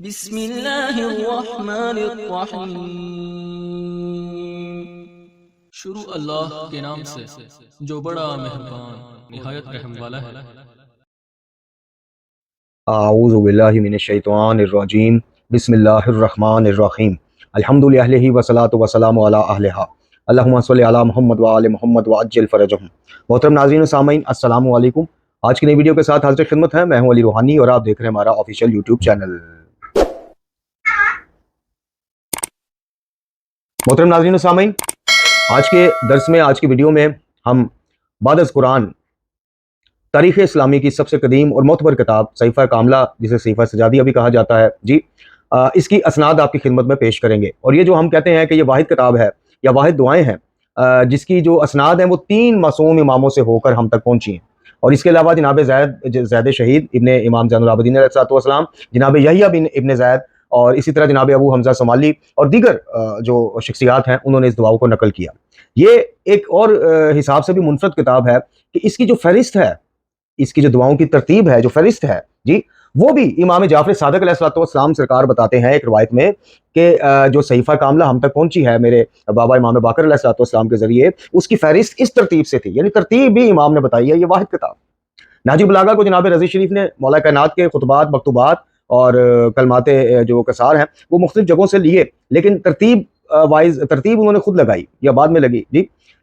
بسم اللہ الرحمن الرحیم۔ شروع اللہ کے نام سے جو بڑا مہربان نہایت رحم والا ہے۔ اعوذ باللہ من الشیطان الرجیم، بسم اللہ الرحمن الرحیم، الحمد للہ والصلاۃ والسلام علی اہلہا، اللہم صلی علی محمد وآل محمد وعجل فرجہم۔ محترم ناظرین و سامعین، السلام علیکم۔ آج کی نئی ویڈیو کے ساتھ حاضر خدمت ہے، میں ہوں علی روحانی اور آپ دیکھ رہے ہیں ہمارا آفیشیل یوٹیوب چینل۔ محترم ناظرین و سامعین، آج کے درس میں، آج کی ویڈیو میں ہم بعد از قرآن تاریخ اسلامی کی سب سے قدیم اور معتبر کتاب صحیفہ کاملہ، جسے صحیفہ سجادیہ بھی کہا جاتا ہے، اس کی اسناد آپ کی خدمت میں پیش کریں گے۔ اور یہ جو ہم کہتے ہیں کہ یہ واحد کتاب ہے یا واحد دعائیں ہیں، جس کی جو اسناد ہیں وہ 3 معصوم اماموں سے ہو کر ہم تک پہنچی ہیں۔ اور اس کے علاوہ جناب زید شہید ابن امام زین العابدین علیہ السلام، جناب یحییٰ بن ابن زید، اور اسی طرح جناب ابو حمزہ صومالی اور دیگر جو شخصیات ہیں، انہوں نے اس دعاؤں کو نقل کیا۔ یہ ایک اور حساب سے بھی منفرد کتاب ہے کہ اس کی جو فہرست ہے، اس کی جو دعاؤں کی ترتیب ہے، جو فہرست ہے وہ بھی امام جعفر صادق علیہ السلام سرکار بتاتے ہیں ایک روایت میں کہ جو صحیفہ کاملہ ہم تک پہنچی ہے میرے بابا امام باقر علیہ السلام کے ذریعے، اس کی فہرست اس ترتیب سے تھی، یعنی ترتیب بھی امام نے بتائی ہے۔ یہ واحد کتاب ناجی بلاغہ کو جناب رضی شریف نے مولا کائنات کے خطبات، مکتوبات اور کلمات جو کسار ہیں وہ مختلف جگہوں سے لیے، لیکن ترتیب انہوں نے خود لگائی یا بعد میں لگی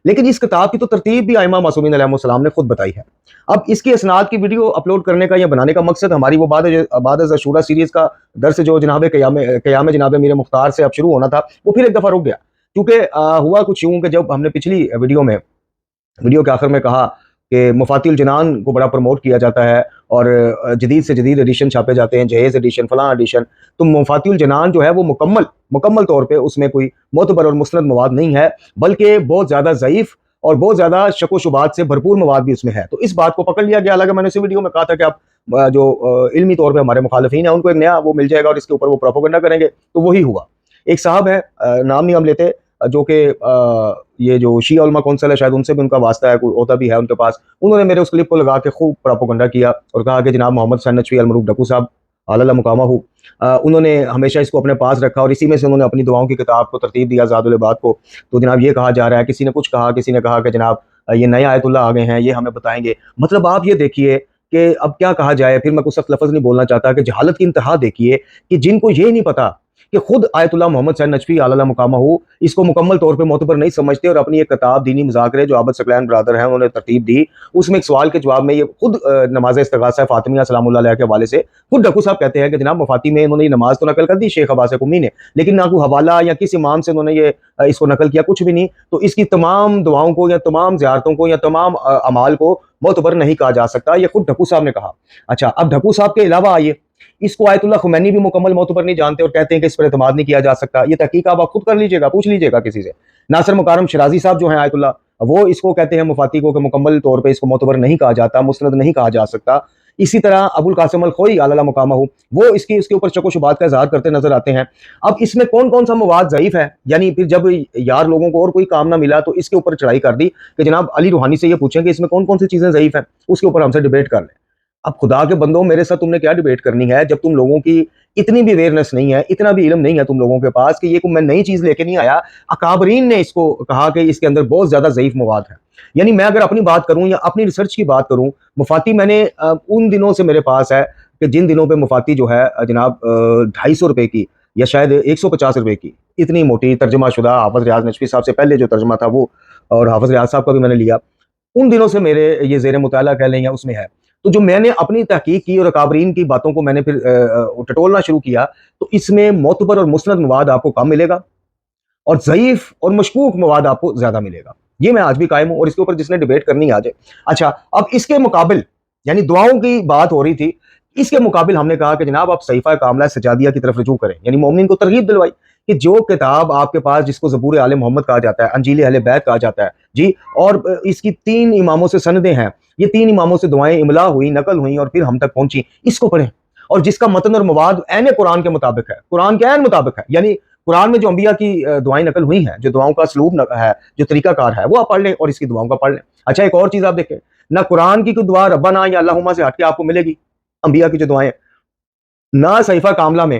لیکن اس کتاب کی تو ترتیب بھی ائمہ معصومین علیہ السلام نے خود بتائی ہے۔ اب اس کی اسناد کی ویڈیو اپلوڈ کرنے کا یا بنانے کا مقصد ہماری وہ بعد از عاشوراء سیریز کا درس جو جناب قیام جناب میر مختار سے اب شروع ہونا تھا، وہ پھر ایک دفعہ رک گیا، کیونکہ ہوا کچھ یوں کہ جب ہم نے پچھلی ویڈیو کے آخر میں کہا کہ مفاتی الجنان کو بڑا پروموٹ کیا جاتا ہے اور جدید سے جدید ایڈیشن چھاپے جاتے ہیں، جہیز ایڈیشن، فلاں ایڈیشن، تو مفاتی الجنان جو ہے وہ مکمل طور پہ اس میں کوئی معتبر اور مستند مواد نہیں ہے، بلکہ بہت زیادہ ضعیف اور بہت زیادہ شک و شبہات سے بھرپور مواد بھی اس میں ہے۔ تو اس بات کو پکڑ لیا گیا، حالانکہ میں نے اسی ویڈیو میں کہا تھا کہ آپ جو علمی طور پہ ہمارے مخالفین ہیں ان کو ایک نیا وہ مل جائے گا اور اس کے اوپر وہ پروپیگنڈا کریں گے، تو وہی ہوا۔ ایک صاحب ہے، نام نہیں ہم لیتے، جو کہ یہ جو شیعہ علماء کونسل ہے، شاید ان سے بھی ان کا واسطہ ہے، کوئی عہدہ بھی ہے ان کے پاس، انہوں نے میرے اس کلپ کو لگا کے خوب پروپیگنڈا کیا اور کہا کہ جناب محمد حسین نجفی المعروف ڈکو صاحب اعلی مقامہ ہو، انہوں نے ہمیشہ اس کو اپنے پاس رکھا اور اسی میں سے انہوں نے اپنی دعاؤں کی کتاب کو ترتیب دیا، زاد العباد کو۔ تو جناب یہ کہا جا رہا ہے، کسی نے کچھ کہا، کسی نے کہا کہ جناب یہ نئے آیت اللہ آ گئے ہیں، یہ ہمیں بتائیں گے۔ مطلب آپ یہ دیکھیے کہ اب کیا کہا جائے، پھر میں کوئی سخت لفظ نہیں بولنا چاہتا، کہ جہالت کی انتہا دیکھیے کہ جن کو یہ نہیں پتا کہ خود آیت اللہ محمد حسین نجفی اعلی مقامہ ہو اس کو مکمل طور پہ معتبر نہیں سمجھتے، اور اپنی ایک کتاب دینی مذاکرے جو عابد ثقلین برادر ہیں انہوں نے ترتیب دی، اس میں ایک سوال کے جواب میں یہ خود نماز استغاثہ فاطمیہ سلام اللہ علیہ کے حوالے سے خود ڈکو صاحب کہتے ہیں کہ جناب مفاتی میں انہوں نے یہ نماز تو نقل کر دی شیخ عباس قمی نے، لیکن نہ کوئی حوالہ یا کس امام سے انہوں نے یہ اس کو نقل کیا، کچھ بھی نہیں۔ تو اس کی تمام دعاؤں کو یا تمام زیارتوں کو یا تمام اعمال کو معتبر نہیں کہا جا سکتا، یہ خود ڈکو صاحب نے کہا۔ اچھا، اب ڈکو صاحب کے علاوہ آئیے، اس کو آیت اللہ خمینی بھی مکمل معتبر نہیں جانتے اور کہتے ہیں کہ اس پر اعتماد نہیں کیا جا سکتا۔ یہ تحقیق آپ خود کر لیجئے گا، پوچھ لیجئے گا کسی سے۔ ناصر مکارم شرازی صاحب جو ہیں آیت اللہ، وہ اس کو کہتے ہیں مفاتی کو کہ مکمل طور پہ اس کو معتبر نہیں کہا جاتا، مستند نہیں کہا جا سکتا۔ اسی طرح ابو القاسم الخوئی اعلی مقامہ ہو، وہ اس کے اوپر شک و شبہات کا اظہار کرتے نظر آتے ہیں۔ اب اس میں کون سا مواد ضعیف ہے، یعنی پھر جب یار لوگوں کو اور کوئی کام نہ ملا تو اس کے اوپر چڑھائی کر دی کہ جناب علی روحانی سے یہ پوچھیں کہ اس میں کون سی چیزیں ضعیف ہیں، اس کے اوپر ہم سے ڈیبیٹ کر لیں۔ اب خدا کے بندوں، میرے ساتھ تم نے کیا ڈیبیٹ کرنی ہے جب تم لوگوں کی اتنی بھی اویئرنیس نہیں ہے، اتنا بھی علم نہیں ہے تم لوگوں کے پاس کہ یہ کوئی میں نئی چیز لے کے نہیں آیا۔ اکابرین نے اس کو کہا کہ اس کے اندر بہت زیادہ ضعیف مواد ہے۔ یعنی میں اگر اپنی بات کروں یا اپنی ریسرچ کی بات کروں، مفاتی میں نے ان دنوں سے میرے پاس ہے کہ جن دنوں پہ مفاتی جو ہے جناب 250 روپے کی یا شاید 150 روپے کی اتنی موٹی ترجمہ شدہ حافظ ریاض نجفی صاحب سے پہلے جو ترجمہ تھا وہ، اور حافظ ریاض صاحب کا بھی میں نے لیا، ان دنوں سے میرے یہ زیر مطالعہ کہہ لیں یا اس میں ہے۔ تو جو میں نے اپنی تحقیق کی اور اکابرین کی باتوں کو میں نے پھر ٹٹولنا شروع کیا، تو اس میں معتبر اور مسند مواد آپ کو کم ملے گا اور ضعیف اور مشکوک مواد آپ کو زیادہ ملے گا۔ یہ میں آج بھی قائم ہوں، اور اس کے اوپر جس نے ڈیبیٹ کرنی آ جائے۔ اچھا، اب اس کے مقابل، یعنی دعاؤں کی بات ہو رہی تھی، اس کے مقابل ہم نے کہا کہ جناب آپ صحیفہ کاملہ سجادیہ کی طرف رجوع کریں، یعنی مومنین کو ترغیب دلوائی کہ جو کتاب آپ کے پاس، جس کو زبور آل محمد کہا جاتا ہے، انجیل اہل بیت کہا جاتا ہے اور اس کی 3 اماموں سے سندیں ہیں، یہ 3 اماموں سے دعائیں املا ہوئی، نقل ہوئیں اور پھر ہم تک پہنچی، اس کو پڑھیں، اور جس کا متن اور مواد عین قرآن کے مطابق ہے، قرآن کے عین مطابق ہے، یعنی قرآن میں جو انبیاء کی دعائیں نقل ہوئی ہیں، جو دعاؤں کا اسلوب ہے، جو طریقہ کار ہے، وہ آپ پڑھ لیں اور اس کی دعاؤں کا پڑھ لیں۔ اچھا، ایک اور چیز آپ دیکھیں، نہ قرآن کی کوئی دعا ربنا یا اللہم سے ہٹ کے آپ کو ملے گی، انبیاء کی جو دعائیں، نہ صحیفہ کاملہ میں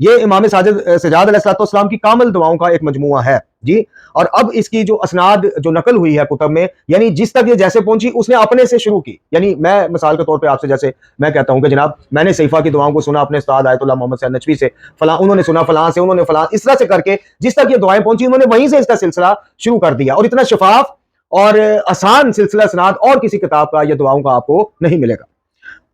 یہ امام سجاد علیہ السلام کی کامل دعاؤں کا ایک مجموعہ ہے جی. اور اب اس کی جو اسناد جو نقل ہوئی ہے کتب میں، یعنی جس تک یہ جیسے پہنچی اس نے اپنے سے شروع کی. یعنی میں مثال کے طور پہ آپ سے جیسے میں کہتا ہوں کہ جناب میں نے صحیفہ کی دعاؤں کو سنا اپنے استاد آیت اللہ محمد سید نجفی سے، فلاں انہوں نے سنا، فلاں سے، انہوں نے فلاں، اس طرح سے کر کے جس تک یہ دعائیں پہنچی انہوں نے وہیں سے اس کا سلسلہ شروع کر دیا. اور اتنا شفاف اور آسان سلسلہ اسناد اور کسی کتاب کا، یہ دعاؤں کا آپ کو نہیں ملے گا.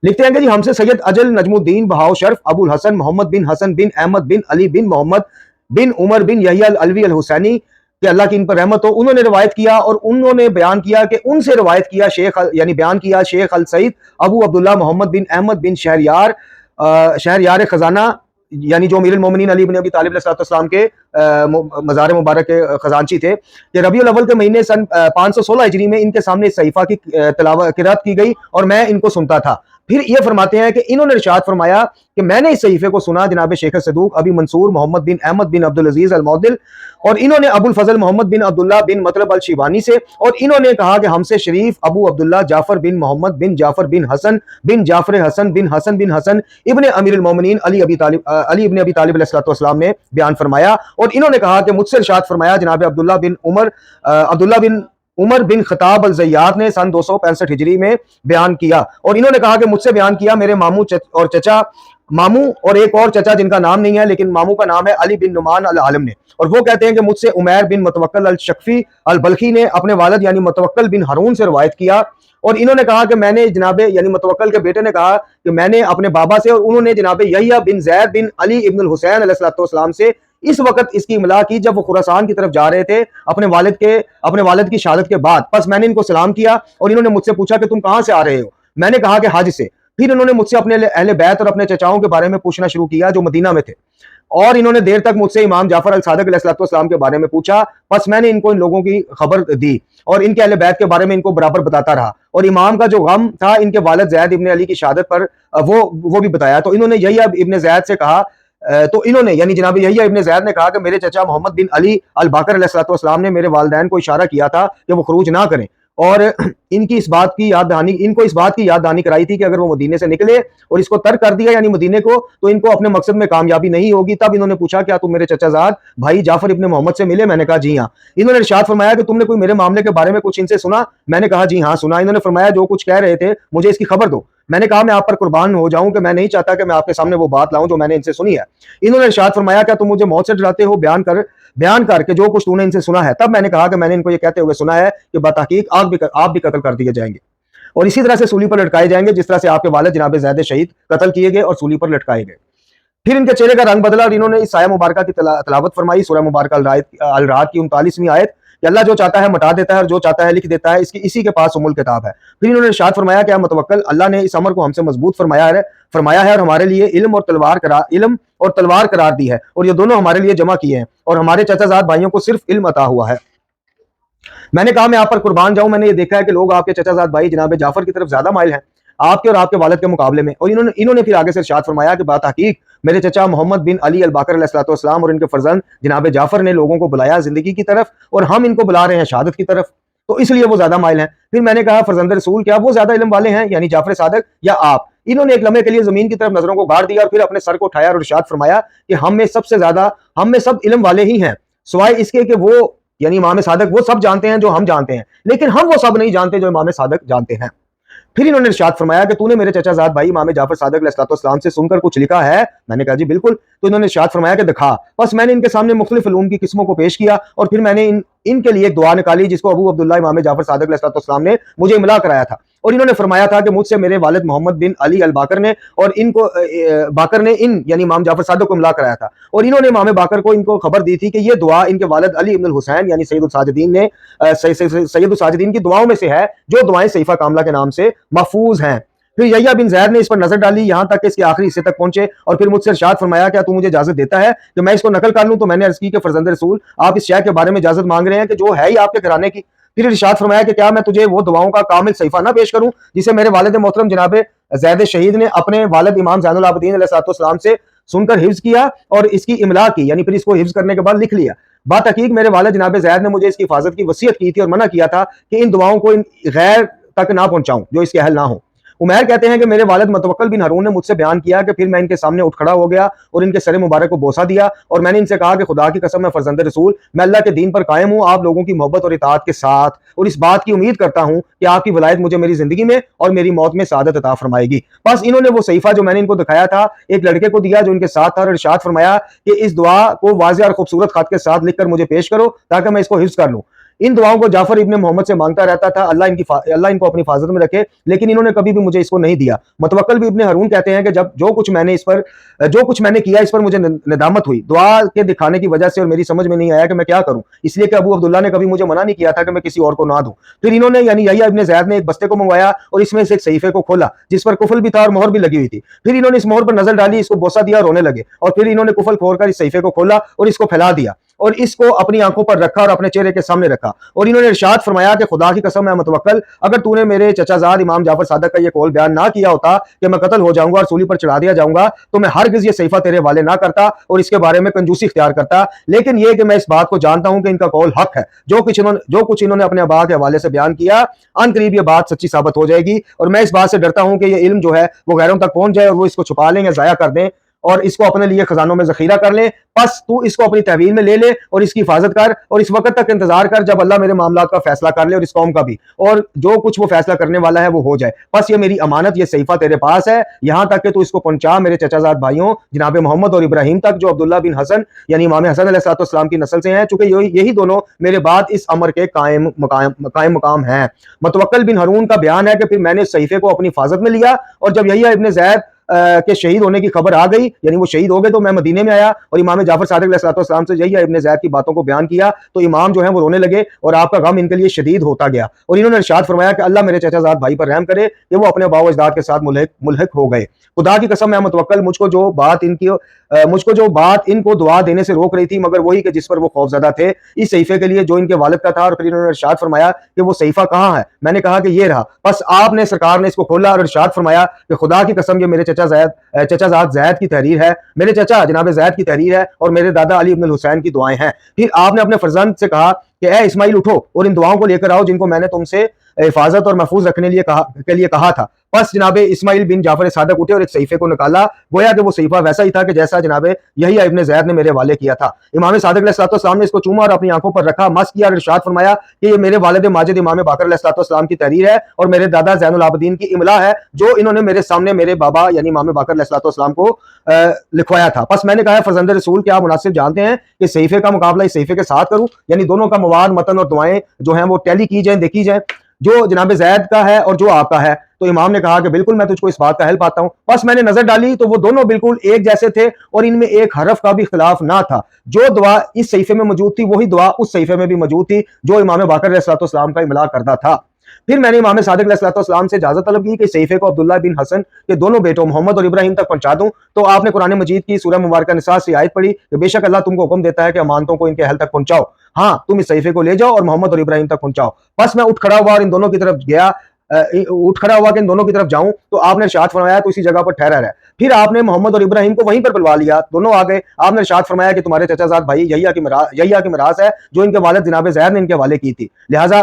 لکھتے ہیں کہ جی ہم سے سید اجل نجم الدین بہاؤ شرف ابو الحسن محمد بن حسن بن احمد بن علی بن محمد بن عمر بن یحییٰ العلوی الحسینی کہ اللہ کی ان پر رحمت ہو، انہوں نے روایت کیا اور انہوں نے بیان کیا کہ ان سے روایت کیا شیخ یعنی بیان کیا شیخ السعید ابو عبداللہ محمد بن احمد بن شہریار خزانہ، یعنی جو امیر المومنین علی بن ابی طالب علیہ السلام کے مزار مبارک کے خزانچی تھے، کہ ربیع الاول کے مہینے سن 516 ہجری میں ان کے سامنے اس صحیفہ کی قرات کی گئی اور میں ان کو سنتا تھا. پھر یہ فرماتے ہیں کہ انہوں نے ارشاد فرمایا کہ میں نے اس صحیفے کو سنا جناب شیخ صدوق ابی منصور محمد بن احمد بن عبدالعزیز المعدل، اور انہوں نے ابو الفضل محمد بن عبداللہ بن مطلب الشیبانی سے، اور انہوں نے کہا کہ ہم سے شریف ابو عبداللہ جعفر بن محمد بن جعفر بن حسن بن جعفر حسن بن حسن بن حسن ابن امیر المومنین علی ابن ابی طالب علیہ السلام نے بیان فرمایا. اور انہوں نے کہا کہ مجھ سے ارشاد فرمایا جناب عبداللہ بن عمر بن خطاب الزیات نے سن 265 ہجری میں بیان کیا. اور انہوں نے کہا کہ مجھ سے بیان کیا میرے ماموں اور چچا، ماموں اور ایک اور چچا جن کا نام نہیں ہے لیکن ماموں کا نام ہے علی بن نعمان العالم نے، اور وہ کہتے ہیں کہ مجھ سے عمیر بن متوکل الشقفی البلخی نے اپنے والد یعنی متوکل بن ہارون سے روایت کیا. اور انہوں نے کہا کہ میں نے جناب یعنی متوکل کے بیٹے نے کہا کہ میں نے اپنے بابا سے، اور انہوں نے جناب یحییٰ بن زید بن علی ابن الحسین علیہ السلام سے اس وقت اس کی املا کی جب وہ خراسان کی طرف جا رہے تھے اپنے والد کی شہادت کے بعد. پس میں نے ان کو سلام کیا اور انہوں نے مجھ سے پوچھا کہ تم کہاں سے آ رہے ہو؟ میں نے کہا کہ حج سے. پھر انہوں نے مجھ سے اپنے اہل بیت اور اپنے چچاؤں کے بارے میں پوچھنا شروع کیا جو مدینہ میں تھے، اور انہوں نے دیر تک مجھ سے امام جعفر الصادق علیہ السلام کے بارے میں پوچھا. پس میں نے ان کو ان لوگوں کی خبر دی اور ان کے اہل بیت کے بارے میں ان کو برابر بتاتا رہا، اور امام کا جو غم تھا ان کے والد زید ابن علی کی شہادت پر وہ بھی بتایا. تو انہوں نے یحییٰ ابن زید سے کہا، تو انہوں نے یعنی جناب یحییٰ ابن زید نے کہا کہ میرے چچا محمد بن علی الباقر علیہ السلام نے میرے والدین کو اشارہ کیا تھا کہ وہ خروج نہ کریں، اور ان کو اس بات کی یاد دہانی کرائی تھی کہ اگر وہ مدینے سے نکلے اور اس کو ترک کر دیا یعنی مدینے کو، تو ان کو اپنے مقصد میں کامیابی نہیں ہوگی. تب انہوں نے پوچھا کیا تم میرے چچا زاد بھائی جعفر ابن محمد سے ملے؟ میں نے کہا جی ہاں. انہوں نے ارشاد فرمایا کہ تم نے کوئی میرے معاملے کے بارے میں کچھ ان سے سنا؟ میں نے کہا جی ہاں سنا. انہوں نے فرمایا جو کچھ کہہ رہے تھے مجھے اس کی خبر دو. میں نے کہا میں آپ پر قربان ہو جاؤں کہ میں نہیں چاہتا کہ میں آپ کے سامنے وہ بات لاؤں جو میں نے ان سے سنی ہے. انہوں نے ارشاد فرمایا کیا تم مجھے موت سے ڈراتے ہو؟ بیان کر کے جو کچھ تو نے ان سے سنا ہے. تب میں نے کہا کہ میں نے ان کو یہ کہتے ہوئے سنا ہے کہ بتحقیق آپ بھی قتل کر دیے جائیں گے اور اسی طرح سے سولی پر لٹکائے جائیں گے جس طرح سے آپ کے والد جناب زید شہید قتل کیے گئے اور سولی پر لٹکائے گئے. پھر ان کے چہرے کا رنگ بدلا اور انہوں نے اس آیہ مبارکہ کی تلاوت فرمائی، سورہ مبارکہ الرعد کی 39ویں آیت کہ اللہ جو چاہتا ہے مٹا دیتا ہے اور جو چاہتا ہے لکھ دیتا ہے، اسی کے پاس ام الکتاب ہے. پھر انہوں نے ارشاد فرمایا کہ متوکل اللہ نے اس امر کو ہم سے مضبوط فرمایا ہے اور ہمارے لیے علم اور تلوار قرار دی ہے، اور یہ دونوں ہمارے لیے جمع کیے ہیں، اور ہمارے چچا زاد بھائیوں کو صرف علم عطا ہوا ہے. میں نے کہا میں آپ پر قربان جاؤں، میں نے یہ دیکھا ہے کہ لوگ آپ کے چچا زاد بھائی جناب جعفر کی طرف زیادہ مائل ہیں آپ کے اور آپ کے والد کے مقابلے میں. اور انہوں نے پھر آگے سے ارشاد فرمایا کہ بتحقیق میرے چچا محمد بن علی الباقر علیہ السلام اور ان کے فرزند جناب جعفر نے لوگوں کو بلایا زندگی کی طرف اور ہم ان کو بلا رہے ہیں شہادت کی طرف، تو اس لیے وہ زیادہ مائل ہیں. پھر میں نے کہا فرزند رسول کیا وہ زیادہ علم والے ہیں یعنی جعفر صادق یا آپ؟ انہوں نے ایک لمحے کے لیے زمین کی طرف نظروں کو گاڑ دیا اور پھر اپنے سر کو اٹھایا اور ارشاد فرمایا کہ ہم میں سب علم والے ہی ہیں سوائے اس کے کہ وہ یعنی امام صادق وہ سب جانتے ہیں جو ہم جانتے ہیں، لیکن ہم وہ سب نہیں جانتے جو امام صادق جانتے ہیں. پھر انہوں نے ارشاد فرمایا کہ تو نے میرے چچا زاد بھائی امام جعفر صادق علیہ السلام سے سن کر کچھ لکھا ہے؟ میں نے کہا جی بالکل. تو انہوں نے ارشاد فرمایا کہ دکھا. بس میں نے ان کے سامنے مختلف علوم کی قسموں کو پیش کیا اور پھر میں نے ان کے لیے ایک دعا نکالی جس کو ابو عبداللہ امام جعفر صادق علیہ السلام نے مجھے املا کرایا تھا، اور انہوں نے فرمایا تھا کہ مجھ سے میرے والد محمد بن علی الباقر نے اور باقر نے یعنی امام جعفر صادق کو املا کرایا تھا، اور انہوں نے امام باقر کو ان کو خبر دی تھی کہ یہ دعا ان کے والد علی ابن الحسین یعنی سید الساجدین کی دعاؤں میں سے ہے جو دعائیں صحیفہ کاملہ کے نام سے محفوظ ہیں. پھر یحییٰ بن زید نے اس پر نظر ڈالی یہاں تک کہ اس کے آخری حصے تک پہنچے اور پھر مجھ سے ارشاد فرمایا کیا تو مجھے اجازت دیتا ہے کہ میں اس کو نقل کر لوں؟ تو میں نے عرض کی کہ فرزند رسول آپ اس شے کے بارے میں اجازت مانگ رہے ہیں کہ جو ہے ہی آپ کے گھرانے کی. پھر ارشاد فرمایا کہ کیا میں تجھے وہ دعاؤں کا کامل صحیفہ نہ پیش کروں جسے میرے والد محترم جناب زید شہید نے اپنے والد امام زین العابدین علیہ السلام سے سن کر حفظ کیا اور اس کی املا کی یعنی پھر اس کو حفظ کرنے کے بعد لکھ لیا. بتحقیق میرے والد جناب زید نے مجھے اس کی حفاظت کی وصیت کی تھی اور منع کیا تھا کہ ان دعاؤں کو غیر تک نہ پہنچاؤں جو اس کے اہل نہ ہوں. عمیر کہتے ہیں کہ میرے والد متوکل بن ہارون نے مجھ سے بیان کیا کہ پھر میں ان کے سامنے اٹھ کھڑا ہو گیا اور ان کے سر مبارک کو بوسہ دیا اور میں نے ان سے کہا کہ خدا کی قسم میں فرزند رسول میں اللہ کے دین پر قائم ہوں آپ لوگوں کی محبت اور اطاعت کے ساتھ، اور اس بات کی امید کرتا ہوں کہ آپ کی ولایت مجھے میری زندگی میں اور میری موت میں سعادت عطا فرمائے گی۔ بس انہوں نے وہ صحیفہ جو میں نے ان کو دکھایا تھا ایک لڑکے کو دیا جو ان کے ساتھ تھا اور ارشاد فرمایا کہ اس دعا کو واضح اور خوبصورت خط کے ساتھ لکھ کر مجھے پیش کرو تاکہ میں اس کو حفظ کر لوں۔ ان دعاؤں کو جعفر ابن محمد سے مانگتا رہتا تھا، اللہ ان کو اپنی حفاظت میں رکھے، لیکن انہوں نے کبھی بھی مجھے اس کو نہیں دیا۔ متوکل بھی ابن ہارون کہتے ہیں کہ جو کچھ میں نے کیا اس پر مجھے ندامت ہوئی دعا کے دکھانے کی وجہ سے، اور میری سمجھ میں نہیں آیا کہ میں کیا کروں، اس لیے کہ ابو عبداللہ نے کبھی مجھے منع نہیں کیا تھا کہ میں کسی اور کو نہ دوں۔ پھر انہوں نے یعنی یحییٰ ابن زید نے ایک بستے کو منگوایا اور اس میں سے ایک صحیفے کو کھولا جس پر کفل بھی تھا اور مہر بھی لگی ہوئی تھی۔ پھر انہوں نے اس مہر پر نظر ڈالی، اس کو بوسہ دیا، رونے لگے، اور پھر انہوں نے کفل کھول کر اس صحیفے کو کھولا اور اس کو پھیلا دیا اور اس کو اپنی آنکھوں پر رکھا اور اپنے چہرے کے سامنے رکھا، اور انہوں نے ارشاد فرمایا کہ خدا کی قسم ہے متوکل، اگر تو نے میرے چچا زاد امام جعفر صادق کا یہ قول بیان نہ کیا ہوتا کہ میں قتل ہو جاؤں گا اور سولی پر چڑھا دیا جاؤں گا تو میں ہرگز یہ صحیفہ تیرے حوالے نہ کرتا اور اس کے بارے میں کنجوسی اختیار کرتا، لیکن یہ کہ میں اس بات کو جانتا ہوں کہ ان کا قول حق ہے، جو کچھ انہوں نے اپنے ابا کے حوالے سے بیان کیا ان قریب یہ بات سچی ثابت ہو جائے گی، اور میں اس بات سے ڈرتا ہوں کہ یہ علم جو ہے وہ غیروں تک پہنچ جائے اور وہ اس کو چھپا لیں یا ضائع کر دیں اور اس کو اپنے لیے خزانوں میں ذخیرہ کر لیں۔ پس تو اس کو اپنی تحویل میں لے لے اور اس کی حفاظت کر اور اس وقت تک انتظار کر جب اللہ میرے معاملات کا فیصلہ کر لے اور اس قوم کا بھی، اور جو کچھ وہ فیصلہ کرنے والا ہے وہ ہو جائے۔ پس یہ میری امانت، یہ صحیفہ تیرے پاس ہے، یہاں تک کہ تو اس کو پہنچا میرے چچا زاد بھائیوں جناب محمد اور ابراہیم تک جو عبداللہ بن حسن یعنی امام حسن علیہ السلام کی نسل سے ہیں، چونکہ یہی دونوں میرے بعد اس امر کے قائم مقام ہیں۔ متوکل بن ہارون کا بیان ہے کہ پھر میں نے اس صحیفے کو اپنی حفاظت میں لیا، اور جب یحییٰ ابن زید کے شہید ہونے کی خبر آ گئی، یعنی وہ شہید ہو گئے، تو میں مدینے میں آیا اور امام جعفر صادق علیہ السلام سے یحییٰ ابن زید کی باتوں کو بیان کیا، تو امام جو ہیں وہ رونے لگے اور آپ کا غم ان کے لیے شدید ہوتا گیا، اور انہوں نے ارشاد فرمایا کہ اللہ میرے چچا زاد بھائی پر رحم کرے کہ وہ اپنے باؤ اجداد کے ساتھ ملحق ہو گئے۔ خدا کی قسم ہے متوکل، مجھ کو جو بات ان کو دعا دینے سے روک رہی تھی مگر وہی کہ جس پر وہ خوفزدہ تھے، اس صحیفے کے لیے جو ان کے والد کا تھا، اور پھر انہوں نے ارشاد فرمایا کہ وہ صحیفہ کہاں ہے؟ میں نے کہا کہ یہ رہا۔ بس آپ نے سرکار نے اس کو کھولا اور ارشاد فرمایا کہ خدا کی قسم یہ میرے چچا زاد زید کی تحریر ہے، میرے چچا جناب زید کی تحریر ہے اور میرے دادا علی ابن الحسین کی دعائیں ہیں۔ پھر آپ نے اپنے فرزند سے کہا کہ اے اسماعیل اٹھو اور ان دعاؤں کو لے کر آؤ جن کو میں نے تم سے حفاظت اور محفوظ رکھنے کے لیے کہا تھا۔ پس جناب اسماعیل بن جعفر صادق اٹھے اور ایک صحیفے کو نکالا، گویا کہ وہ صحیفہ ویسا ہی تھا کہ جیسا جناب یحییٰ ابن زید نے میرے حوالے کیا تھا۔ امام صادق علیہ السلام نے اس کو چوما اور اپنی آنکھوں پر رکھا، مس کیا اور ارشاد فرمایا کہ یہ میرے والد ماجد امام باقر علیہ السلام کی تحریر ہے اور میرے دادا زین العابدین کی املا ہے جو انہوں نے میرے سامنے میرے بابا یعنی امام باقر علیہ السلام کو لکھوایا تھا۔ پس میں نے کہا فرزند رسول کیا آپ مناسب جانتے ہیں کہ صحیفے کا مقابلہ اس صحیفے کے ساتھ کروں، یعنی دونوں کا مواد متن اور دعائیں جو ہیں وہ ٹیلی کی جائیں، دیکھی جائیں، جو جناب زید کا ہے اور جو آپ کا ہے؟ تو امام نے کہا کہ بالکل میں تجھ کو اس بات کا حل پاتا ہوں۔ بس میں نے نظر ڈالی تو وہ دونوں بالکل ایک جیسے تھے اور ان میں ایک حرف کا بھی اختلاف نہ تھا، جو دعا اس صحیفے میں موجود تھی وہی دعا اس صحیفے میں بھی موجود تھی جو امام باقر علیہ السلام کا املا کرتا تھا۔ پھر میں نے امام صادق علیہ السلام سے اجازت طلب کی کہ صحیفے کو عبداللہ بن حسن کے دونوں بیٹوں محمد اور ابراہیم تک پہنچا دوں، تو آپ نے قرآن مجید کی سورہ مبارکہ نساء سے آیت پڑھی کہ بے شک اللہ تم کو حکم دیتا ہے کہ امانتوں کو ان کے اہل تک پہنچاؤ، ہاں تم اس صحیفے کو لے جاؤ اور محمد اور ابراہیم تک پہنچاؤ۔ بس میں اٹھ کھڑا ہوا اور ان دونوں کی طرف جاؤں تو آپ نے ارشاد فرمایا تو اسی جگہ پر ٹھہرا رہا۔ پھر آپ نے محمد اور ابراہیم کو وہیں پر بلوا لیا، دونوں آ گئے۔ آپ نے ارشاد فرمایا کہ تمہارے چچا زاد بھائی یحییٰ کی میراث ہے جو ان کے والد جناب زید نے ان کے حوالے کی تھی، لہٰذا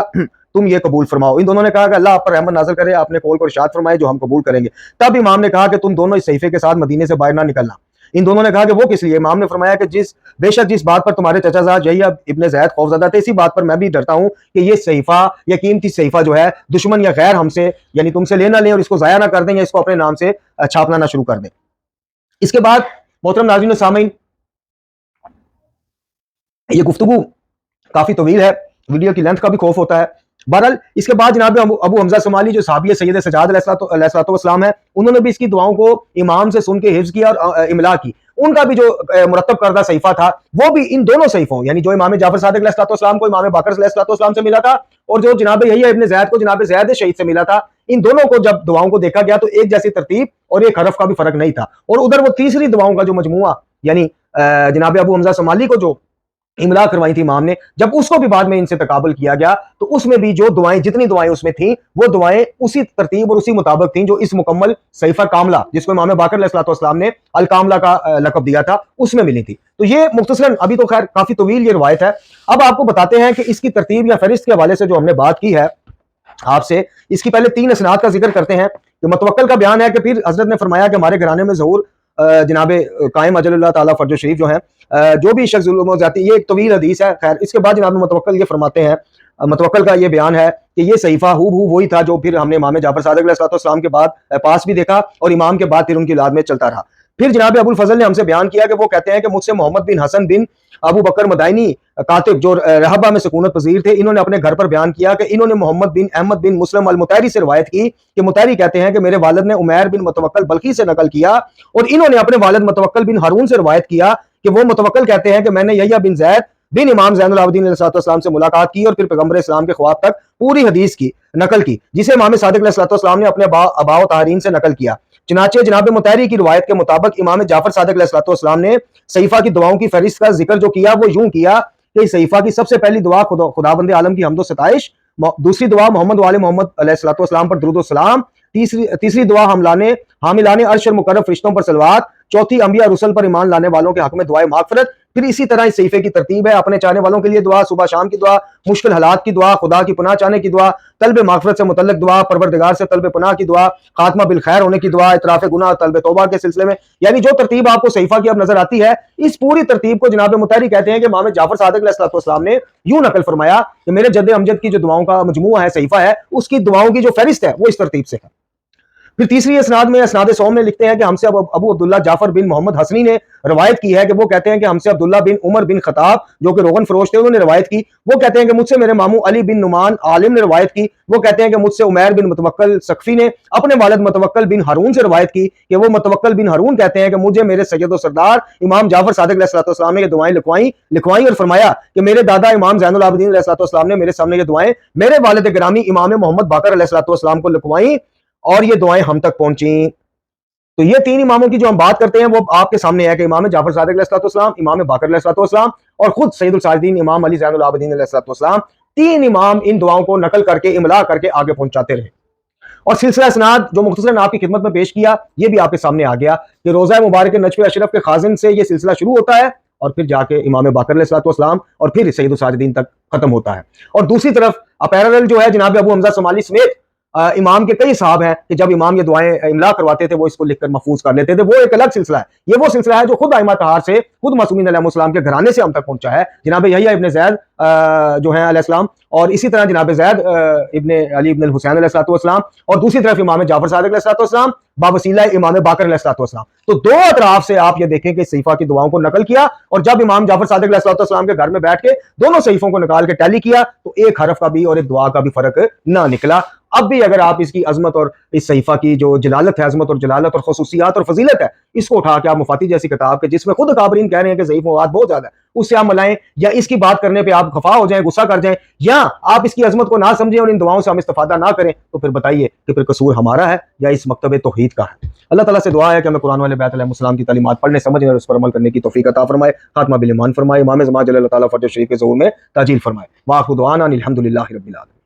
تم یہ قبول فرماؤ۔ ان دونوں نے کہا کہ اللہ آپ پر رحمت نازل کرے، آپ نے قول کو ارشاد فرمائے جو ہم قبول کریں گے۔ تب امام نے کہا کہ تم دونوں اس صحیفے کے ساتھ مدینے سے باہر نہ نکلنا۔ ان دونوں نے کہا کہ وہ کس لیے؟ امام نے فرمایا کہ بے شک جس بات پر تمہارے چچا زاد یحییٰ ابن زید خوفزدہ تھے اسی بات پر میں بھی ڈرتا ہوں کہ یہ صحیفہ یا قیمتی صحیفہ جو ہے دشمن یا غیر ہم سے یعنی تم سے لے نہ لیں اور اس کو ضائع نہ کر دیں یا اس کو اپنے نام سے چھاپنا نہ شروع کر دیں۔ اس کے بعد محترم ناظرین و سامعین، یہ گفتگو کافی طویل ہے، ویڈیو کی لینتھ کا بھی خوف ہوتا ہے۔ بہرحال اس کے بعد جناب ابو حمزہ سمالی جو صحابی سید سجاد علیہ السلام ہے، انہوں نے بھی اس کی دعاؤں کو امام سے سن کے حفظ کیا اور املا کی۔ ان کا بھی جو مرتب کردہ صحیفہ تھا وہ بھی ان دونوں صحیفوں یعنی جو امام جعفر صادق علیہ السلام کو امام باقر علیہ السلام سے ملا تھا اور جو جناب یحییٰ ابن زید کو جناب زید شہید سے ملا تھا، ان دونوں کو جب دعاؤں کو دیکھا گیا تو ایک جیسی ترتیب اور ایک حرف کا بھی فرق نہیں تھا۔ اور ادھر وہ تیسری دعاؤں کا جو مجموعہ یعنی جناب ابو حمزہ سمالی کو جو املا کروائی تھی امام نے، جب اس کو بھی بعد میں ان سے تقابل کیا گیا تو اس میں بھی جو دعائیں جتنی دعائیں اس میں تھیں وہ دعائیں اسی ترتیب اور اسی مطابق تھیں جو اس مکمل صحیفہ کاملہ جس کو امام باقر علیہ السلام نے الکاملہ کا لقب دیا تھا اس میں ملی تھی۔ تو یہ مختصراً ابھی تو خیر کافی طویل یہ روایت ہے۔ اب آپ کو بتاتے ہیں کہ اس کی ترتیب یا فہرست کے حوالے سے جو ہم نے بات کی ہے آپ سے، اس کی پہلے 3 اسناد کا ذکر کرتے ہیں کہ متوکل کا بیان ہے کہ پھر حضرت نے فرمایا کہ ہمارے گھرانے میں ظہور جناب قائم اجل اللہ تعالیٰ فرج شریف جو ہیں جو بھی شخص ظلم و زیادتی، یہ ایک طویل حدیث ہے. خیر اس کے بعد جناب متوکل یہ فرماتے ہیں، متوکل کا یہ بیان ہے کہ یہ صحیفہ ہو وہی تھا جو پھر ہم نے امام جعفر صادق علیہ السلام کے بعد پاس بھی دیکھا اور امام کے بعد پھر ان کی اولاد میں چلتا رہا. پھر جناب ابو الفضل نے ہم سے بیان کیا کہ وہ کہتے ہیں کہ مجھ سے محمد بن حسن بن ابو بکر مدائنی کاتب جو رہبہ میں سکونت پذیر تھے، انہوں نے اپنے گھر پر بیان کیا کہ انہوں نے محمد بن احمد بن مسلم المطیری سے روایت کی کہ مطیری کہتے ہیں کہ میرے والد نے عمیر بن متوکل بلخی سے نقل کیا، اور انہوں نے اپنے والد متوکل بن ہارون سے روایت کیا کہ وہ متوکل کہتے ہیں کہ میں نے یحییٰ بن زید بن امام زین العابدین علیہ السلام سے ملاقات کی اور پھر پیغمبر اسلام کے خواب تک پوری حدیث کی نقل کی، جسے امام صادق علیہ السلام نے اپنے آباء و طاہرین سے نقل کیا. چنانچہ جناب مطیری کی روایت کے مطابق امام جعفر صادق علیہ السلام نے صحیفہ کی دعاؤں کی فہرست کا ذکر جو کیا وہ یوں کیا کہ اس صحیفہ کی سب سے پہلی دعا خداوند عالم کی حمد و ستائش، دوسری دعا محمد وآل محمد علیہ السلام پر درود و سلام، تیسری دعا حاملان عرش اور مقرب فرشتوں پر صلوات، چوتھی انبیاء رسل پر ایمان لانے والوں کے حق میں دعائے مغفرت. پھر اسی طرح اس صحیفے کی ترتیب ہے: اپنے چاہنے والوں کے لیے دعا، صبح شام کی دعا، مشکل حالات کی دعا، خدا کی پناہ چاہنے کی دعا، طلب مغفرت سے متعلق دعا، پروردگار سے طلب پناہ کی دعا، خاتمہ بالخیر ہونے کی دعا، اعتراف گناہ، طلب توبہ کے سلسلے میں. یعنی جو ترتیب آپ کو صحیفہ کی اب نظر آتی ہے، اس پوری ترتیب کو جناب مطیری کہتے ہیں کہ امام جعفر صادق علیہ السلام نے یوں نقل فرمایا کہ میرے جد امجد کی جو دعاؤں کا مجموعہ ہے، صحیفہ ہے، اس کی دعاؤں کی جو فہرست ہے وہ اس ترتیب سے ہے. پھر تیسری اسناد میں اسناد سوم میں لکھتے ہیں کہ ہم سے ابو عبداللہ جعفر بن محمد حسنی نے روایت کی ہے کہ وہ کہتے ہیں کہ ہم سے عبداللہ بن عمر بن خطاب جو کہ روغن فروش تھے، انہوں نے روایت کی. وہ کہتے ہیں کہ مجھ سے میرے ماموں علی بن نعمان عالم نے روایت کی. وہ کہتے ہیں کہ مجھ سے عمیر بن متوکل سقفی نے اپنے والد متوکل بن ہارون سے روایت کی کہ وہ متوکل بن ہارون کہتے ہیں کہ مجھے میرے سید و سردار امام جعفر صادق علیہ السلام نے یہ دعائیں لکھوائیں اور فرمایا کہ میرے دادا امام زین العابدین علیہ السلام نے میرے سامنے یہ دعائیں میرے والد گرامی امام محمد باقر علیہ السلام کو لکھوائیں اور یہ دعائیں ہم تک پہنچیں. تو یہ تین اماموں کی جو ہم بات کرتے ہیں وہ آپ کے سامنے ہے کہ امام جعفر صادق علیہ السلام، امام باقر علیہ السلام اور خود سید الساجدین امام علی زین العابدین علیہ السلام، تین امام ان دعاؤں کو نقل کر کے املا کر کے آگے پہنچاتے رہے. اور سلسلہ اسناد جو مختصراً آپ کی خدمت میں پیش کیا یہ بھی آپ کے سامنے آ گیا کہ روزہ مبارک نجف اشرف کے خازن سے یہ سلسلہ شروع ہوتا ہے اور پھر جا کے امام باقر علیہ السلام اور پھر سید الساجدین تک ختم ہوتا ہے. اور دوسری طرف پیرالل جو ہے جناب ابو حمزہ سمالی سمیت امام کے کئی صاحب ہیں کہ جب امام یہ دعائیں املا کرواتے تھے وہ اس کو لکھ کر محفوظ کر لیتے تھے. وہ ایک الگ سلسلہ ہے. یہ وہ سلسلہ ہے جو خود ائمہ طہار سے، خود معصومین علیہ السلام کے گھرانے سے ہم تک پہنچا ہے. جناب یحییٰ ابن زید جو ہیں علیہ السلام، اور اسی طرح جناب زید ابن علی ابن الحسین علیہ السلام، اور دوسری طرف امام جعفر صادق علیہ السلام بابسیلہ امام باقر علیہ السلام. تو دو اطراف سے آپ یہ دیکھیں کہ صحیفہ کی دعاؤں کو نقل کیا، اور جب امام جعفر صادق علیہ السلام کے گھر میں بیٹھ کے دونوں صحیفوں کو نکال کے ٹیلی کیا تو ایک حرف کا بھی اور ایک دعا کا بھی فرق نہ نکلا. اب بھی اگر آپ اس کی عظمت اور اس صحیفہ کی جو جلالت ہے، عظمت اور جلالت اور خصوصیات اور فضیلت ہے، اس کو اٹھا کے آپ مفاتی جیسی کتاب کے جس میں خود اکابرین کہہ رہے ہیں کہ ضعیف مواد بہت زیادہ ہے، اس سے آپ ملائیں، یا اس کی بات کرنے پہ آپ خفا ہو جائیں، غصہ کر جائیں، یا آپ اس کی عظمت کو نہ سمجھیں اور ان دعاؤں سے ہم استفادہ نہ کریں، تو پھر بتائیے کہ پھر قصور ہمارا ہے یا اس مکتب توحید کا ہے. اللہ تعالیٰ سے دعا ہے کہ ہمیں قرآن والے بیت علیہ السلام کی تعلیمات پڑھنے، سمجھنے اور اس پر عمل کرنے کی توفیق عطا فرمائے. خاتمہ بالایمان فرمائے. امام زمان جل اللہ تعالیٰ فرج شریف کے ظہور میں تاجیل فرمائے. وآخر دعوانا الحمدللہ رب العالمین.